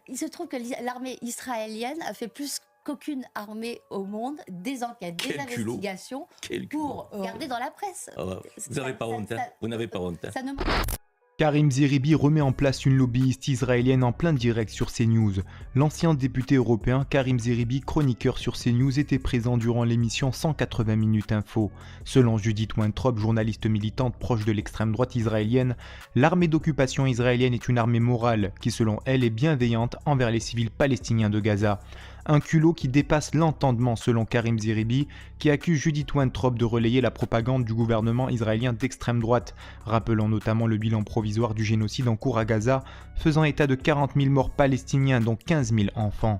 Il se trouve que l'armée israélienne a fait plus qu'aucune armée au monde des enquêtes, des Quel culot. investigations Quel culot. pour regarder dans la presse. Vous n'avez pas honte, hein. Vous n'avez pas honte. Ça ne Karim Zeribi remet en place une lobbyiste israélienne en plein direct sur CNews. L'ancien député européen Karim Zeribi, chroniqueur sur CNews, était présent durant l'émission 180 minutes info. Selon Judith Weintraub, journaliste militante proche de l'extrême droite israélienne, l'armée d'occupation israélienne est une armée morale qui, selon elle, est bienveillante envers les civils palestiniens de Gaza. Un culot qui dépasse l'entendement selon Karim Zeribi, qui accuse Judith Weintraub de relayer la propagande du gouvernement israélien d'extrême droite, rappelant notamment le bilan provisoire du génocide en cours à Gaza, faisant état de 40 000 morts palestiniens, dont 15 000 enfants.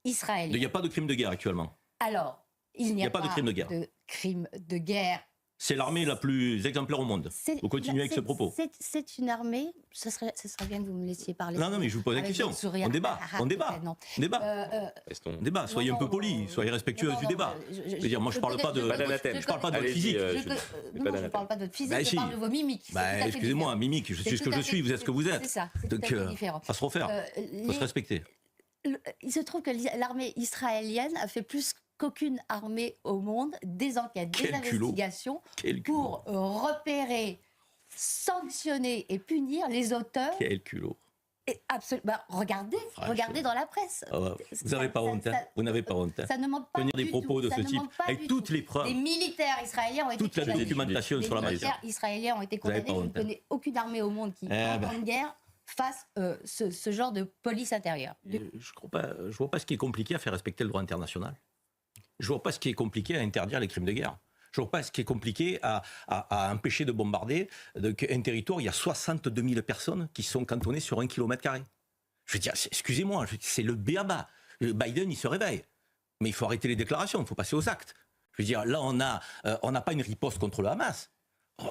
israélien. Il n'y a pas de crime de guerre actuellement. Alors, il n'y a pas de crime de guerre. crime de guerre. C'est l'armée la plus exemplaire au monde. Vous continuez avec ce propos. C'est une armée. Ce serait bien que vous me laissiez parler. Non, mais je vous pose la question. On débat. On débat. On débat. Soyez un peu poli, soyez respectueux du débat. Je veux dire, moi, je ne parle pas de votre physique. Non, je ne parle pas de votre physique, je parle de vos mimiques. Excusez-moi, mimique, je suis ce que je suis, vous êtes ce que vous êtes. C'est ça, c'est Donc, tout à fait différent. à se refaire. Il faut se respecter. Il se trouve que l'armée israélienne a fait plus qu'aucune armée au monde des enquêtes, des investigations pour repérer, sanctionner et punir les auteurs. Quel culot. Absolument. Regardez dans la presse. Vous n'avez pas honte. Vous n'avez pas honte. Ça ne manque pas tenir des propos de ce type avec toutes les preuves. Les militaires israéliens ont été toute la documentation sur la matière. Les militaires israéliens ont été condamnés. Je ne connais aucune armée au monde qui, en guerre, fasse ce genre de police intérieure. Je ne vois pas ce qui est compliqué à faire respecter le droit international. Je ne vois pas ce qui est compliqué à interdire les crimes de guerre. Je ne vois pas ce qui est compliqué à empêcher de bombarder un territoire. Il y a 62 000 personnes qui sont cantonnées sur 1 km². Je veux dire, excusez-moi, c'est le b.a.-ba. Biden, il se réveille. Mais il faut arrêter les déclarations, il faut passer aux actes. Je veux dire, là, on n'a pas une riposte contre le Hamas.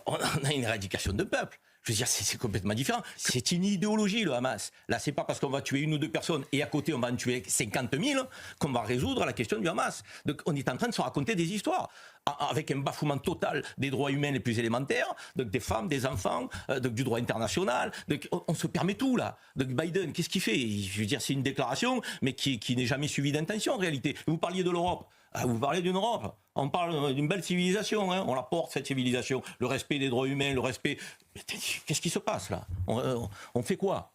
On a une éradication de peuple. Je veux dire, c'est complètement différent. C'est une idéologie, le Hamas. Là, c'est pas parce qu'on va tuer 1 ou 2 personnes et à côté, on va en tuer 50 000 qu'on va résoudre la question du Hamas. Donc, on est en train de se raconter des histoires avec un bafouement total des droits humains les plus élémentaires, donc des femmes, des enfants, donc du droit international. Donc, on se permet tout, là. Donc, Biden, qu'est-ce qu'il fait? Je veux dire, c'est une déclaration, mais qui n'est jamais suivie d'intention, en réalité. Vous parliez de l'Europe. Vous parlez d'une Europe, on parle d'une belle civilisation, hein. On la porte cette civilisation, le respect des droits humains, le respect... Qu'est-ce qui se passe là? On fait quoi?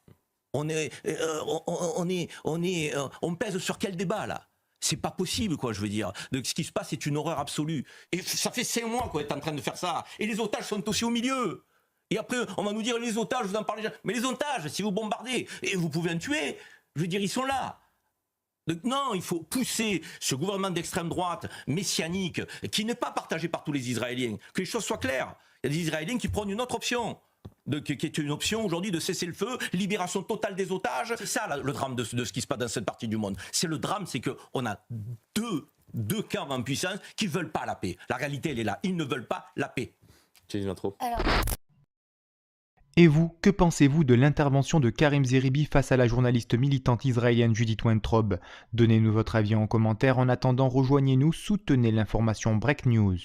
On pèse sur quel débat là? C'est pas possible, quoi, je veux dire. Donc, ce qui se passe, c'est une horreur absolue. Et ça fait 5 mois qu'on est en train de faire ça. Et les otages sont aussi au milieu. Et après, on va nous dire, les otages, vous en parlez jamais. Mais les otages, si vous bombardez, et vous pouvez en tuer, je veux dire, ils sont là. Donc non, il faut pousser ce gouvernement d'extrême droite messianique qui n'est pas partagé par tous les Israéliens. Que les choses soient claires. Il y a des Israéliens qui prennent une autre option, qui est une option aujourd'hui de cesser le feu, libération totale des otages. C'est ça le drame de ce qui se passe dans cette partie du monde. C'est le drame, c'est qu'on a deux camps en puissance qui ne veulent pas la paix. La réalité, elle est là. Ils ne veulent pas la paix. Et vous, que pensez-vous de l'intervention de Karim Zeribi face à la journaliste militante israélienne Judith Weintraub? Donnez-nous votre avis en commentaire. En attendant, rejoignez-nous, soutenez l'information Break News.